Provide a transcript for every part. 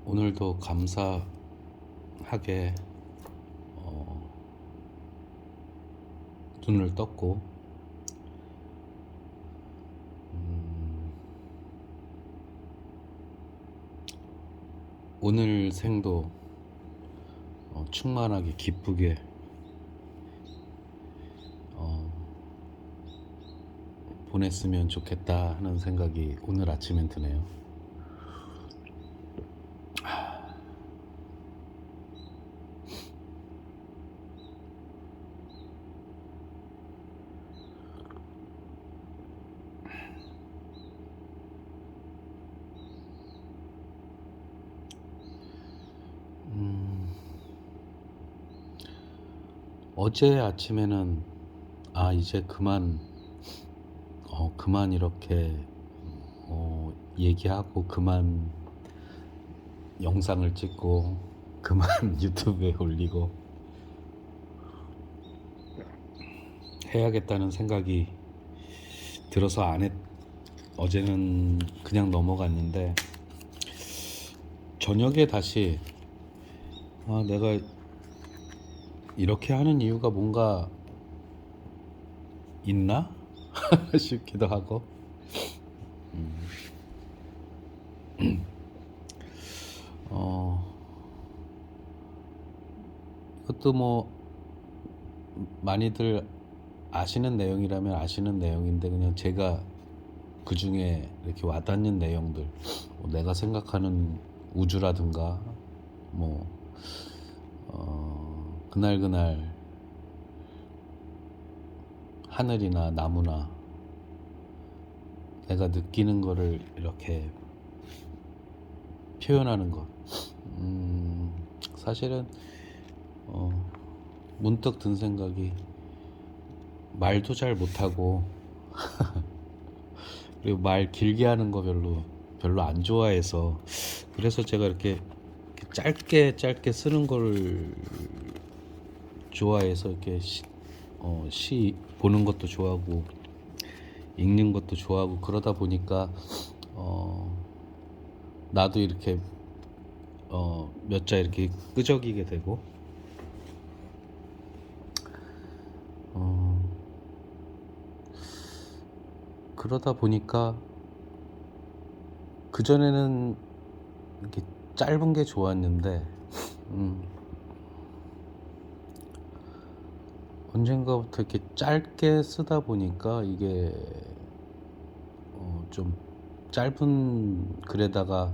오늘도 감사하게 눈을 떴고, 오늘 생도 충만하게 기쁘게 보냈으면 좋겠다 하는 생각이 오늘 아침엔 드네요. 어제 아침에는 이제 그만 이렇게 얘기하고 그만 영상을 찍고 그만 유튜브에 올리고 해야겠다는 생각이 들어서 어제는 그냥 넘어갔는데, 저녁에 다시 내가 이렇게 하는 이유가 뭔가 있나? 싶기도 하고, 이것도 뭐 많이들 아시는 내용이라면 아시는 내용인데, 그냥 제가 그 중에 이렇게 와닿는 내용들, 내가 생각하는 우주라든가 뭐 그날 하늘이나 나무나 내가 느끼는 거를 이렇게 표현하는 것. 사실은 문득 든 생각이, 말도 잘 못하고 그리고 말 길게 하는 거 별로 안 좋아해서, 그래서 제가 이렇게 짧게 쓰는 걸 좋아해서, 이렇게 시 보는 것도 좋아하고 읽는 것도 좋아하고, 그러다 보니까 나도 이렇게 몇 자 이렇게 끄적이게 되고, 그러다 보니까 그전에는 이렇게 짧은 게 좋았는데, 언젠가부터 이렇게 짧게 쓰다 보니까 이게 좀 짧은 글에다가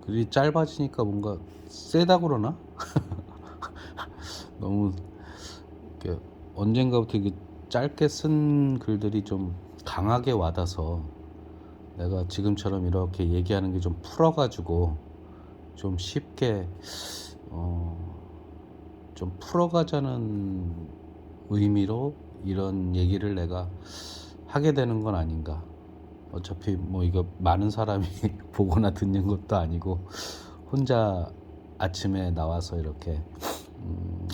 글이 짧아지니까 뭔가 세다 그러나? 너무 이렇게 언젠가부터 이게 짧게 쓴 글들이 좀 강하게 와닿아서, 내가 지금처럼 이렇게 얘기하는 게 좀 풀어가지고 좀 쉽게 좀 풀어가자는 의미로 이런 얘기를 내가 하게 되는 건 아닌가. 어차피 뭐 이거 많은 사람이 보거나 듣는 것도 아니고, 혼자 아침에 나와서 이렇게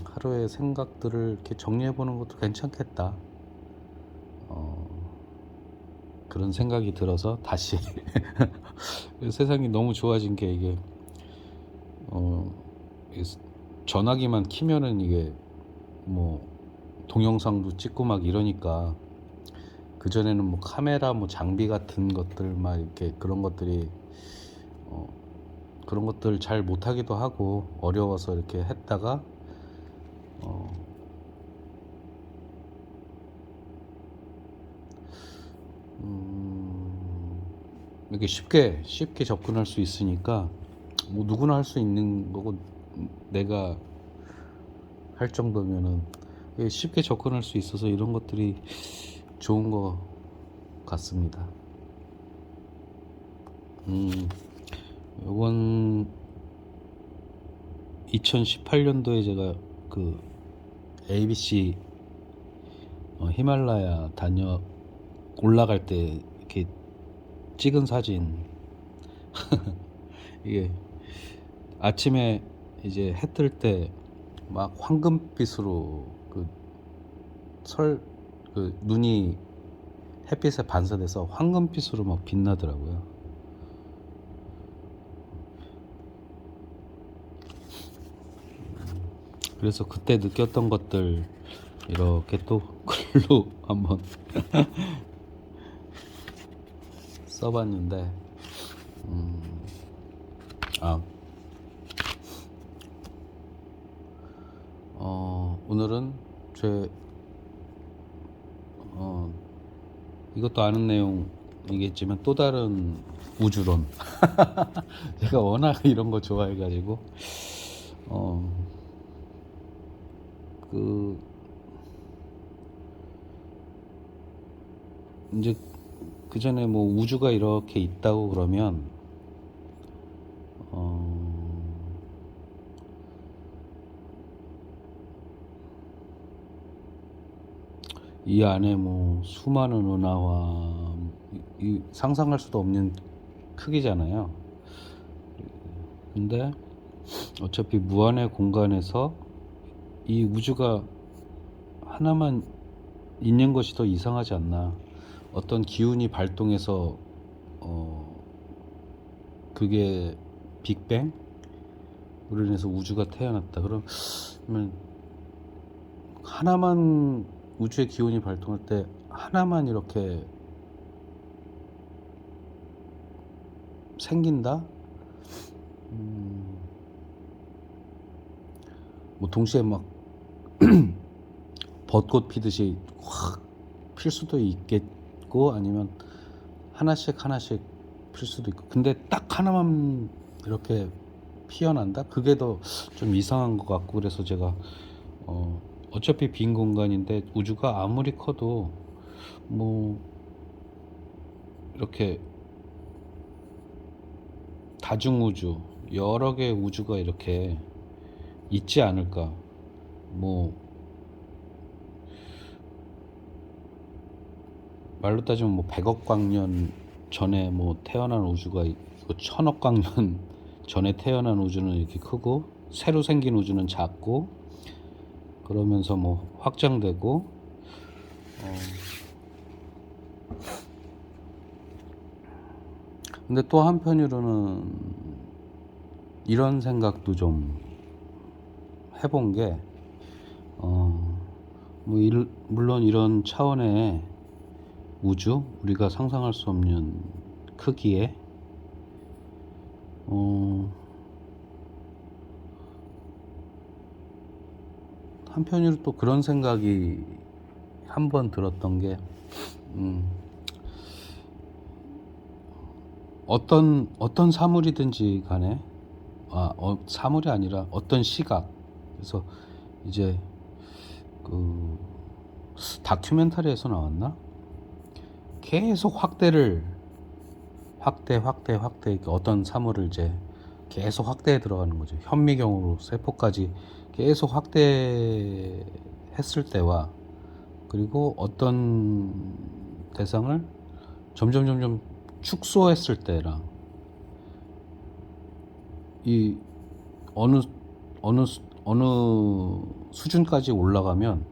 하루의 생각들을 이렇게 정리해 보는 것도 괜찮겠다, 그런 생각이 들어서 다시 세상이 너무 좋아진 게, 이게 전화기만 키면은 이게 뭐 동영상도 찍고 막 이러니까, 그전에는 뭐 카메라 뭐 장비 같은 것들 막 이렇게 그런 것들 잘 못하기도 하고 어려워서 이렇게 했다가 이렇게 쉽게 접근할 수 있으니까, 뭐 누구나 할 수 있는 거고, 내가 할 정도면은 쉽게 접근할 수 있어서 이런 것들이 좋은 것 같습니다. 이번 2018년도에 제가 그 ABC 히말라야 올라갈 때 이렇게 찍은 사진. 이게 아침에 이제 해 뜰 때 막 황금빛으로 그 눈이 햇빛에 반사돼서 황금빛으로 막 빛나더라고요. 그래서 그때 느꼈던 것들 이렇게 또 글로 한번 써봤는데, 아, 오늘은 제 이것도 아는 내용이겠지만 또 다른 우주론. 제가 워낙 이런 거 좋아해가지고 그 이제 그 전에 뭐 우주가 이렇게 있다고 그러면 이 안에 뭐 수많은 은하와 상상할 수도 없는 크기잖아요. 근데 어차피 무한의 공간에서 이 우주가 하나만 있는 것이 더 이상하지 않나. 어떤 기운이 발동해서 그게 빅뱅으로 인해서 우주가 태어났다. 그러면 하나만 우주의 기운이 발동할 때 하나만 이렇게 생긴다? 뭐 동시에 막 벚꽃 피듯이 확 필 수도 있겠고, 아니면 하나씩 필 수도 있고. 근데 딱 하나만 이렇게 피어난다? 그게 더 좀 이상한 것 같고. 그래서 제가 어차피 빈 공간인데 우주가 아무리 커도 뭐 이렇게 다중우주, 여러 개의 우주가 이렇게 있지 않을까. 뭐 말로 따지면 뭐 100억 광년 전에 뭐 태어난 우주가 있고, 1000억 광년 전에 태어난 우주는 이렇게 크고, 새로 생긴 우주는 작고, 그러면서 뭐 확장되고. 근데 또 한편으로는 이런 생각도 좀 해본 게, 뭐 물론 이런 차원의 우주, 우리가 상상할 수 없는 크기에 한편으로 또 그런 생각이 한번 들었던 게, 어떤 사물이든지 간에, 사물이 아니라 어떤 시각. 그래서 이제 그 다큐멘터리에서 나왔나? 계속 확대, 어떤 사물을 이제 계속 확대해 들어가는 거죠. 현미경으로 세포까지 계속 확대했을 때와, 그리고 어떤 대상을 점점 축소했을 때랑, 이 어느 수준까지 올라가면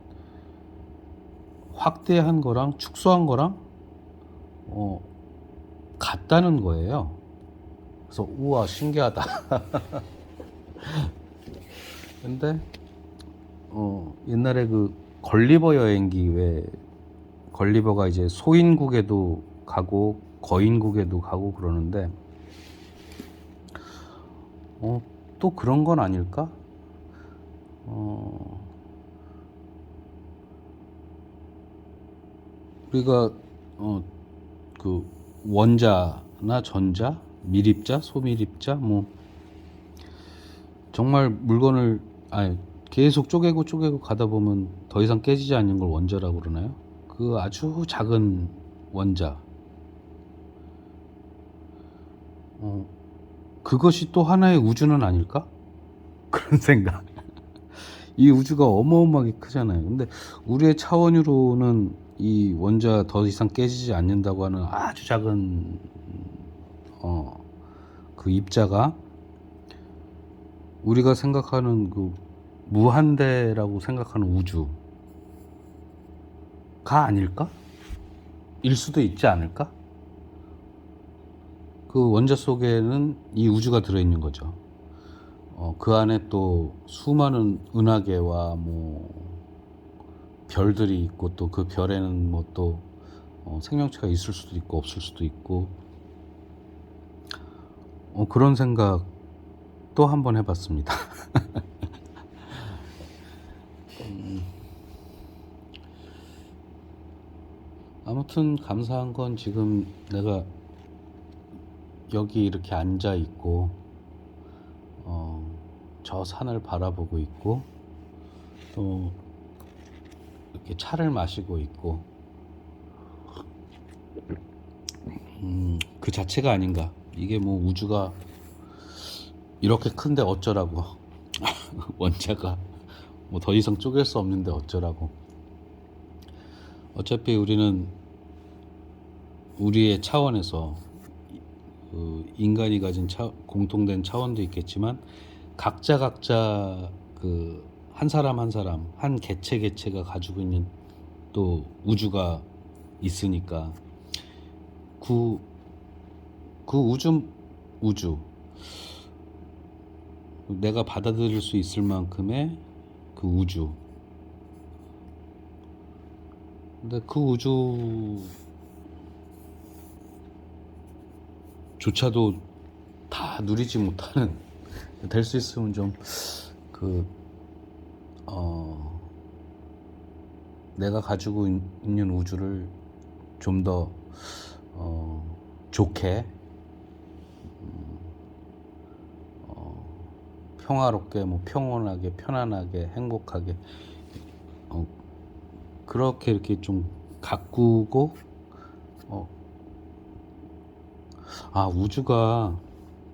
확대한 거랑 축소한 거랑 같다는 거예요. 그래서 우와, 신기하다. 근데 옛날에 그 걸리버 여행기, 왜 걸리버가 이제 소인국에도 가고 거인국에도 가고 그러는데, 또 그런 건 아닐까? 우리가 그 원자나 전자, 밀입자, 소밀입자, 뭐 정말 물건을 계속 쪼개고 가다 보면 더 이상 깨지지 않는 걸 원자라고 그러나요? 그 아주 작은 원자, 그것이 또 하나의 우주는 아닐까? 그런 생각. 이 우주가 어마어마하게 크잖아요. 근데 우리의 차원으로는 이 원자 더 이상 깨지지 않는다고 하는 아주 작은 그 입자가 우리가 생각하는 그 무한대라고 생각하는 우주, 아닐까? 일 수도 있지 않을까? 그 원자 속에는 이 우주가 들어있는 거죠. 그 안에 또 수많은 은하계와 뭐 별들이 있고, 또 그 별에는 뭐 또 생명체가 있을 수도 있고 없을 수도 있고, 그런 생각 또 한번 해봤습니다. 아무튼 감사한 건 지금 내가 여기 이렇게 앉아 있고, 저 산을 바라보고 있고, 또 이렇게 차를 마시고 있고, 그 자체가 아닌가. 이게 뭐 우주가 이렇게 큰데 어쩌라고. 원자가 뭐 더 이상 쪼갤 수 없는데 어쩌라고. 어차피 우리는 우리의 차원에서 그 인간이 가진 공통된 차원도 있겠지만, 각자 그 한 사람 한 개체가 가지고 있는 또 우주가 있으니까, 그 우주 내가 받아들일 수 있을 만큼의 그 우주. 근데 그 우주조차도 다 누리지 못하는, 될 수 있으면 좀 내가 가지고 있는 우주를 좀 더 좋게, 평화롭게, 뭐 평온하게, 편안하게, 행복하게, 그렇게 이렇게 좀 가꾸고, 우주가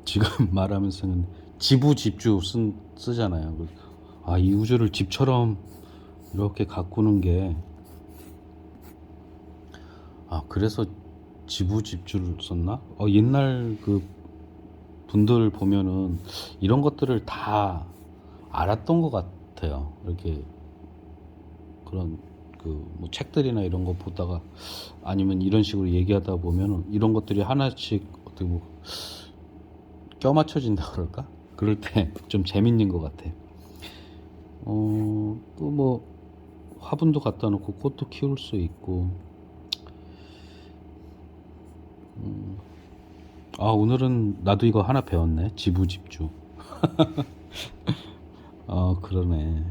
지금 말하면서는 지부집주 쓰잖아요. 이 우주를 집처럼 이렇게 가꾸는 게, 그래서 지부집주를 썼나? 옛날 그 분들 보면은 이런 것들을 다 알았던 것 같아요. 이렇게 그런 그 뭐 책들이나 이런 거 보다가, 아니면 이런 식으로 얘기하다 보면은 이런 것들이 하나씩 어떻게 뭐 껴맞춰진다 그럴까? 그럴 때 좀 재밌는 것 같아. 또 뭐 화분도 갖다 놓고 꽃도 키울 수 있고. 오늘은 나도 이거 하나 배웠네. 지부집주. 그러네.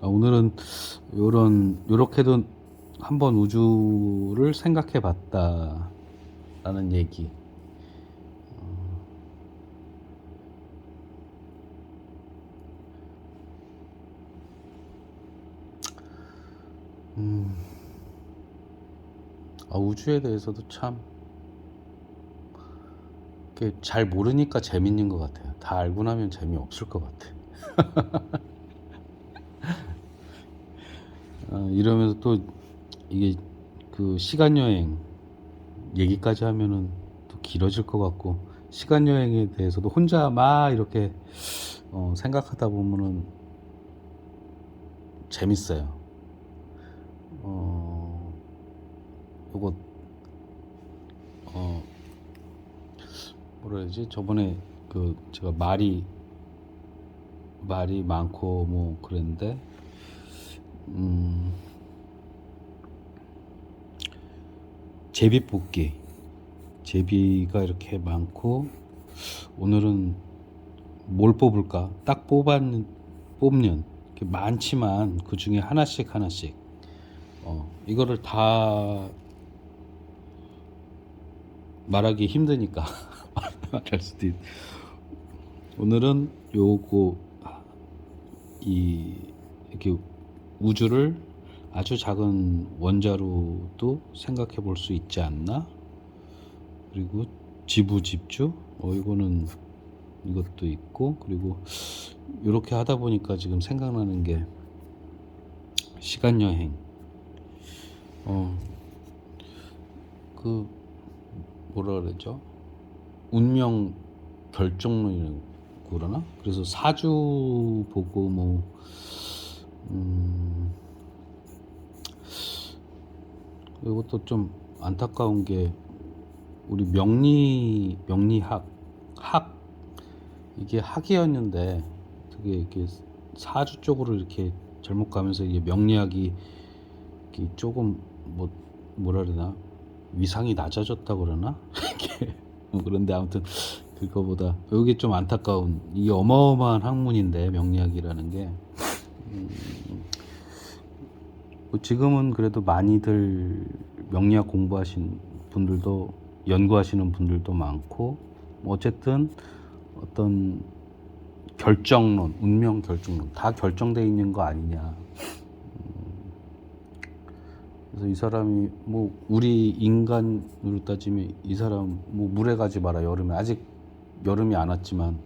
오늘은 요렇게도 한번 우주를 생각해 봤다 라는 얘기. 우주에 대해서도 참 잘 모르니까 재밌는 것 같아요. 다 알고 나면 재미없을 것 같아. 이러면서 또 이게 그 시간여행 얘기까지 하면은 또 길어질 것 같고, 시간여행에 대해서도 혼자 막 이렇게 생각하다 보면은 재밌어요. 요거 뭐라 해야지? 저번에 그 제가 말이 많고 뭐 그랬는데, 제비가 이렇게 많고, 오늘은 뭘 뽑을까? 딱 뽑으면 많지만 그 중에 하나씩 이거를 다 말하기 힘드니까 말할 수도 오늘은 이렇게 우주를 아주 작은 원자로도 생각해 볼 수 있지 않나? 그리고 지부집주, 이것도 있고, 그리고 이렇게 하다 보니까 지금 생각나는 게 시간여행. 그 뭐라 그러죠? 운명 결정론이라고 그러나? 그래서 사주 보고 뭐 이것도 좀 안타까운 게 우리 학 이게 학이었는데 되게 이렇게 사주 쪽으로 이렇게 잘못 가면서 이게 명리학이 이렇게 조금 뭐라 그러나 위상이 낮아졌다 그러나 이게 뭐 그런데 아무튼 그거보다 이게 좀 안타까운 이게 어마어마한 학문인데 명리학이라는 게 뭐 지금은 그래도 많이들 명리학 공부하신 분들도 연구하시는 분들도 많고 뭐 어쨌든 어떤 결정론, 운명 결정론 다 결정되어 있는 거 아니냐. 그래서 이 사람이 뭐 우리 인간으로 따지면 이 사람 뭐 물에 가지 마라 여름에 아직 여름이 안 왔지만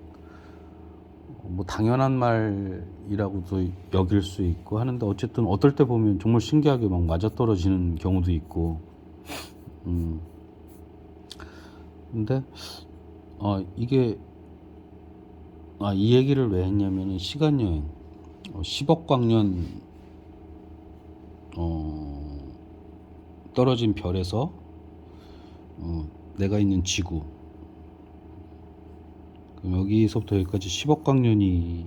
뭐 당연한 말이라고도 여길 수 있고 하는데 어쨌든 어떨 때 보면 정말 신기하게 막 맞아떨어지는 경우도 있고 근데 이게 이 얘기를 왜 했냐면 시간여행 10억 광년 떨어진 별에서 내가 있는 지구 그럼 여기서부터 여기까지 10억 광년이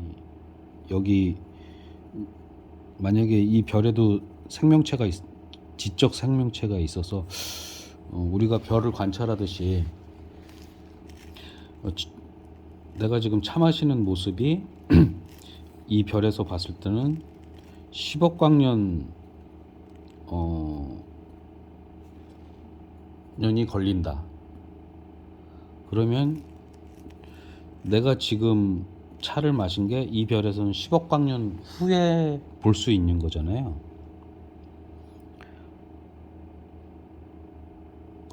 여기 만약에 이 별에도 생명체가 지적 생명체가 있어서 우리가 별을 관찰하듯이 내가 지금 차 마시는 모습이 이 별에서 봤을 때는 10억 광년 년이 걸린다. 그러면 내가 지금 차를 마신 게 이 별에서는 10억 광년 후에 볼 수 있는 거잖아요.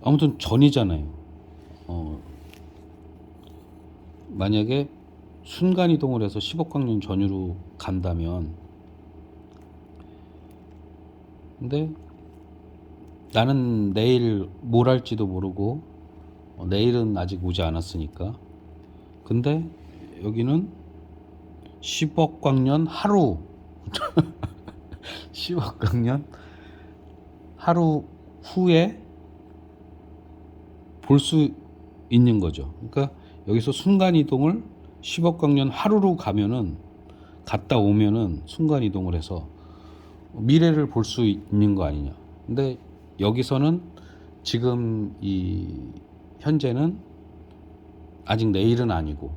아무튼 전이잖아요. 만약에 순간이동을 해서 10억 광년 전으로 간다면 근데 나는 내일 뭘 할지도 모르고 내일은 아직 오지 않았으니까 근데 여기는 10억 광년 하루 10억 광년 하루 후에 볼 수 있는 거죠. 그러니까 여기서 순간이동을 10억 광년 하루로 가면은 갔다 오면은 순간이동을 해서 미래를 볼 수 있는 거 아니냐. 근데 여기서는 지금 이 현재는 아직 내일은 아니고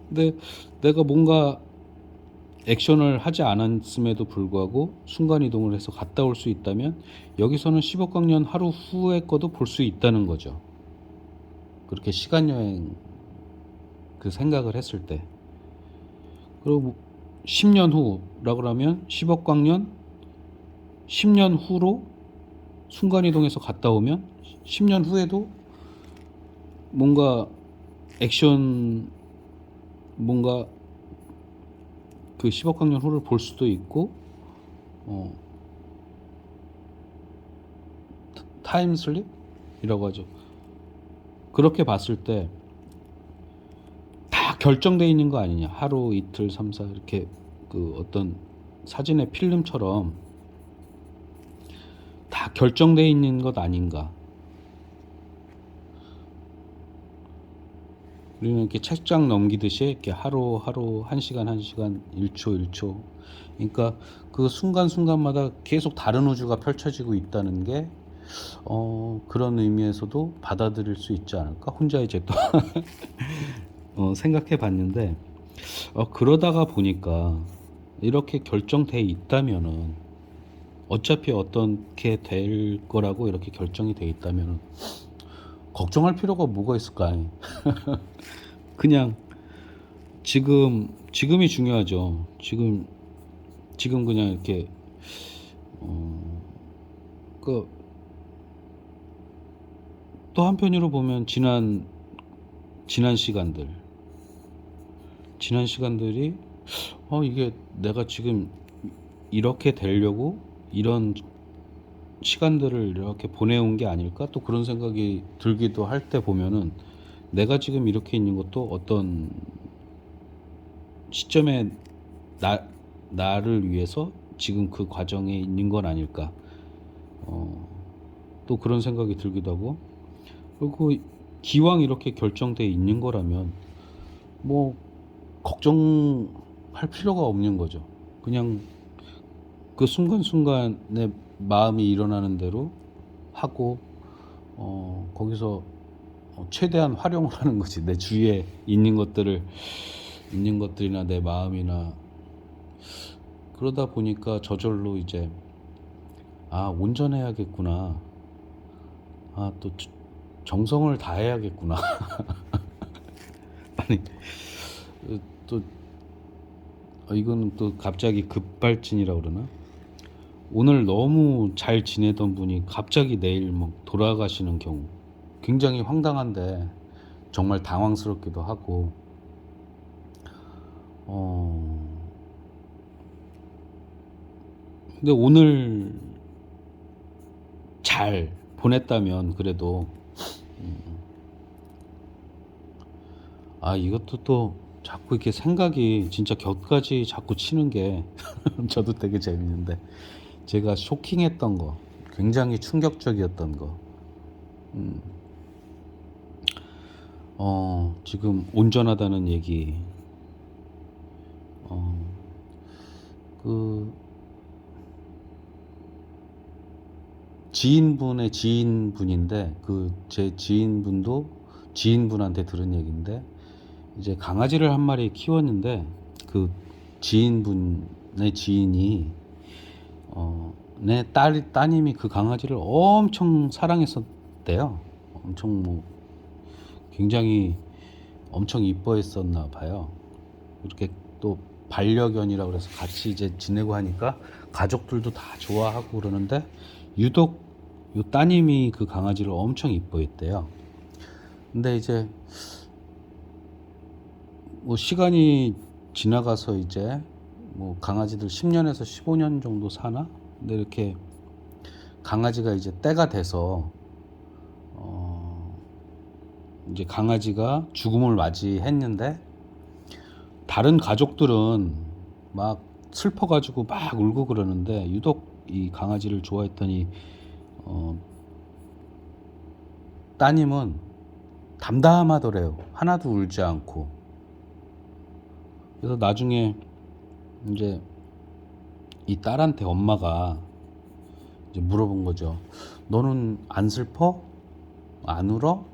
근데 내가 뭔가 액션을 하지 않았음에도 불구하고 순간이동을 해서 갔다 올 수 있다면 여기서는 10억 광년 하루 후에 거도 볼 수 있다는 거죠. 그렇게 시간여행 그 생각을 했을 때 그리고 10년 후라 그러면 10억 광년 10년 후로 순간이동해서 갔다 오면 10년 후에도 뭔가 액션 뭔가 그 10억 광년 후를 볼 수도 있고 타임슬립이라고 하죠. 그렇게 봤을 때 다 결정되어 있는 거 아니냐. 하루 이틀 3, 4 이렇게 그 어떤 사진의 필름처럼 다 결정되어 있는 것 아닌가. 우리는 이렇게 책장 넘기듯이 이렇게 하루 1시간 1시간 1초 1초 그러니까 그 순간순간마다 계속 다른 우주가 펼쳐지고 있다는 게 그런 의미에서도 받아들일 수 있지 않을까 혼자 이제 또 생각해 봤는데 그러다가 보니까 이렇게 결정돼 있다면은 어차피 어떻게 될 거라고 이렇게 결정이 돼 있다면은 걱정할 필요가 뭐가 있을까? 그냥 지금이 중요하죠. 지금 그냥 이렇게 또 한편으로 보면 지난 시간들이 이게 내가 지금 이렇게 되려고 이런 시간들을 이렇게 보내온 게 아닐까? 또 그런 생각이 들기도 할 때 보면은 내가 지금 이렇게 있는 것도 어떤 시점에 나를 위해서 지금 그 과정에 있는 건 아닐까. 또 그런 생각이 들기도 하고, 그리고 기왕 이렇게 결정돼 있는 거라면 뭐 걱정할 필요가 없는 거죠. 그냥 그 순간순간에 마음이 일어나는 대로 하고, 거기서 최대한 활용을 하는 거지. 내 주위에 있는 것들이나 내 마음이나. 그러다 보니까 저절로 이제 온전해야겠구나. 또 정성을 다해야겠구나. 아니, 또 이거는 또 갑자기 급발진이라 그러나? 오늘 너무 잘 지내던 분이 갑자기 내일 막 돌아가시는 경우 굉장히 황당한데 정말 당황스럽기도 하고, 근데 오늘 잘 보냈다면 그래도 이것도 또 자꾸 이렇게 생각이 진짜 곁까지 자꾸 치는 게 저도 되게 재밌는데, 제가 쇼킹했던 거, 굉장히 충격적이었던 거, 지금 온전하다는 얘기, 그 지인분의 지인분인데, 그 제 지인분도 지인분한테 들은 얘기인데, 이제 강아지를 한 마리 키웠는데 그 지인분의 지인이 내 따님이 그 강아지를 엄청 사랑했었대요. 엄청 뭐 굉장히 엄청 이뻐했었나 봐요. 이렇게 또 반려견이라 그래서 같이 이제 지내고 하니까 가족들도 다 좋아하고 그러는데, 유독 요 따님이 그 강아지를 엄청 이뻐했대요. 근데 이제 뭐 시간이 지나가서 이제 뭐 강아지들 10년에서 15년 정도 사나? 근데 이렇게 강아지가 이제 때가 돼서 이제 강아지가 죽음을 맞이했는데, 다른 가족들은 막 슬퍼가지고 막 울고 그러는데 유독 이 강아지를 좋아했더니 따님은 담담하더래요. 하나도 울지 않고. 그래서 나중에 이제 이 딸한테 엄마가 이제 물어본 거죠. 너는 안 슬퍼? 안 울어?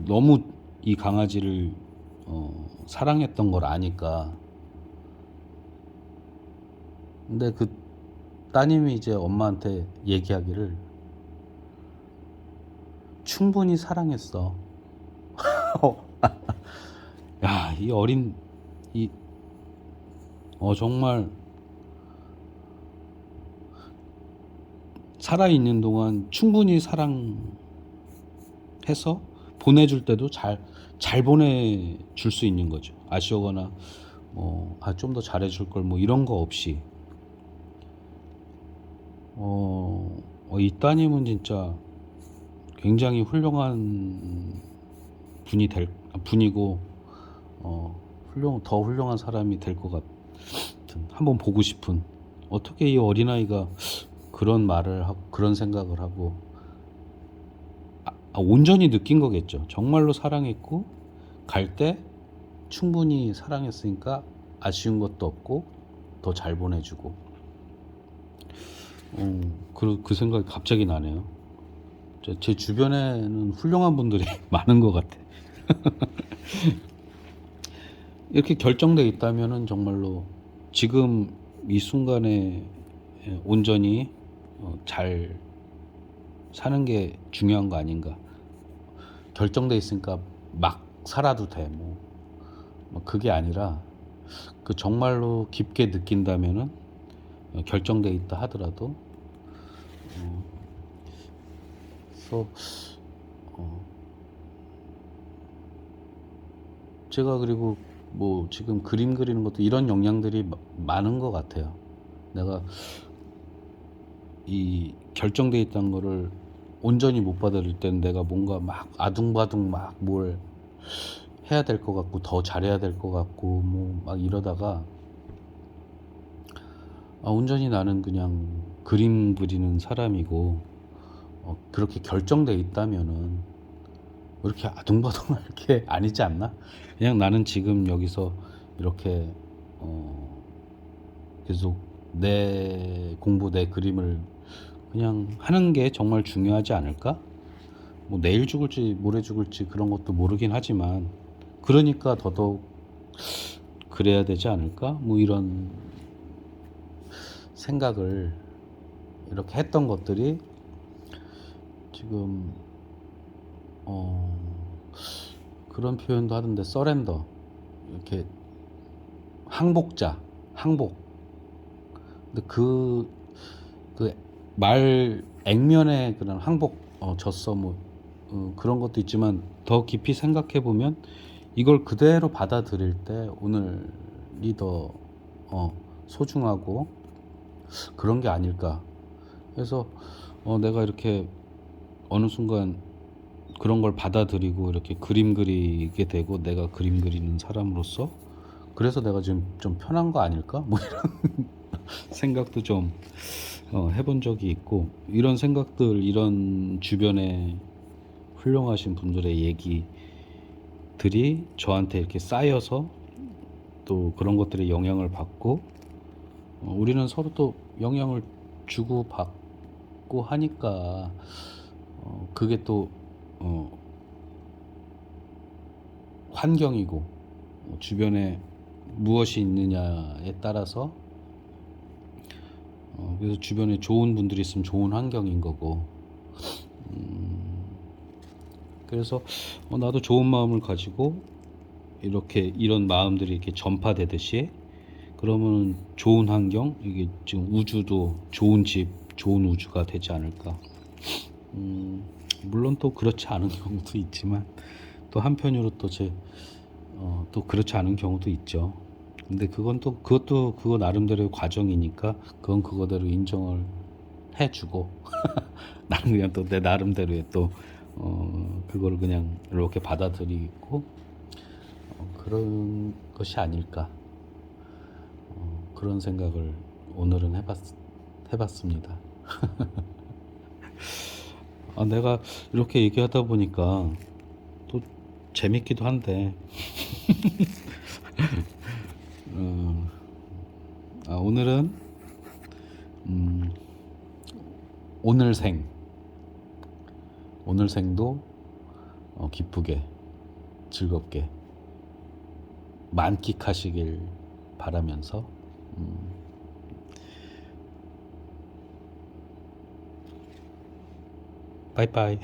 너무 이 강아지를 사랑했던 걸 아니까. 근데 그 따님이 이제 엄마한테 얘기하기를, 충분히 사랑했어. 야, 이 어린 이 정말 살아있는 동안 충분히 사랑해서 보내줄 때도 잘 보내줄 수 있는 거죠. 아쉬워거나 좀 더 잘해줄 걸 뭐 이런 거 없이. 이 따님은 진짜 굉장히 훌륭한 분이고, 더 훌륭한 사람이 될 것 같은, 한번 보고 싶은. 어떻게 이 어린아이가 그런 말을 하고 그런 생각을 하고, 온전히 느낀 거겠죠. 정말로 사랑했고, 갈 때 충분히 사랑했으니까 아쉬운 것도 없고 더 잘 보내주고. 그 생각이 갑자기 나네요. 제 주변에는 훌륭한 분들이 많은 것 같아. 이렇게 결정돼 있다면은 정말로 지금 이 순간에 온전히 잘 사는 게 중요한 거 아닌가. 결정돼 있으니까 막 살아도 돼. 뭐 그게 아니라, 그 정말로 깊게 느낀다면은 결정돼 있다 하더라도, 그래서 제가 그리고 뭐 지금 그림 그리는 것도 이런 영향들이 많은 것 같아요. 내가 이 결정돼 있다는 거를 온전히 못 받아들일 때는 내가 뭔가 막 아둥바둥 막 뭘 해야 될 것 같고 더 잘해야 될 것 같고 뭐 막 이러다가 온전히 나는 그냥 그림 그리는 사람이고, 그렇게 결정돼 있다면은 왜 이렇게 아둥바둥할 게 아니지 않나? 그냥 나는 지금 여기서 이렇게 계속 내 공부, 내 그림을 그냥 하는 게 정말 중요하지 않을까? 뭐 내일 죽을지 모레 죽을지 그런 것도 모르긴 하지만, 그러니까 더더욱 그래야 되지 않을까? 뭐 이런 생각을 이렇게 했던 것들이 지금 그런 표현도 하던데, 서렌더, 이렇게 항복자, 항복. 근데 그 말 액면에 그런 항복, 졌어, 뭐 그런 것도 있지만, 더 깊이 생각해 보면 이걸 그대로 받아들일 때 오늘이 더 소중하고 그런 게 아닐까. 그래서 내가 이렇게 어느 순간 그런 걸 받아들이고 이렇게 그림 그리게 되고, 내가 그림 그리는 사람으로서 그래서 내가 지금 좀 편한 거 아닐까? 뭐 이런 생각도 좀 해본 적이 있고, 이런 생각들, 이런 주변에 훌륭하신 분들의 얘기들이 저한테 이렇게 쌓여서 또 그런 것들에 영향을 받고, 우리는 서로 또 영향을 주고 받고 하니까 그게 또 환경이고, 주변에 무엇이 있느냐에 따라서, 그래서 주변에 좋은 분들이 있으면 좋은 환경인 거고, 그래서 나도 좋은 마음을 가지고 이렇게 이런 마음들이 이렇게 전파되듯이, 그러면 좋은 환경, 이게 지금 우주도 좋은 집, 좋은 우주가 되지 않을까. 물론 또 그렇지 않은 경우도 있지만, 또 한편으로 또 그렇지 않은 경우도 있죠. 근데 그건 또 그것도 그거 나름대로의 과정이니까 그건 그거대로 인정을 해주고 나는 그냥 또 내 나름대로의 또 그걸 그냥 이렇게 받아들이고, 그런 것이 아닐까, 그런 생각을 오늘은 해봤습니다. 내가 이렇게 얘기하다 보니까 또 재밌기도 한데, 오늘은 오늘생도 기쁘게 즐겁게 만끽하시길 바라면서, 빠이빠이.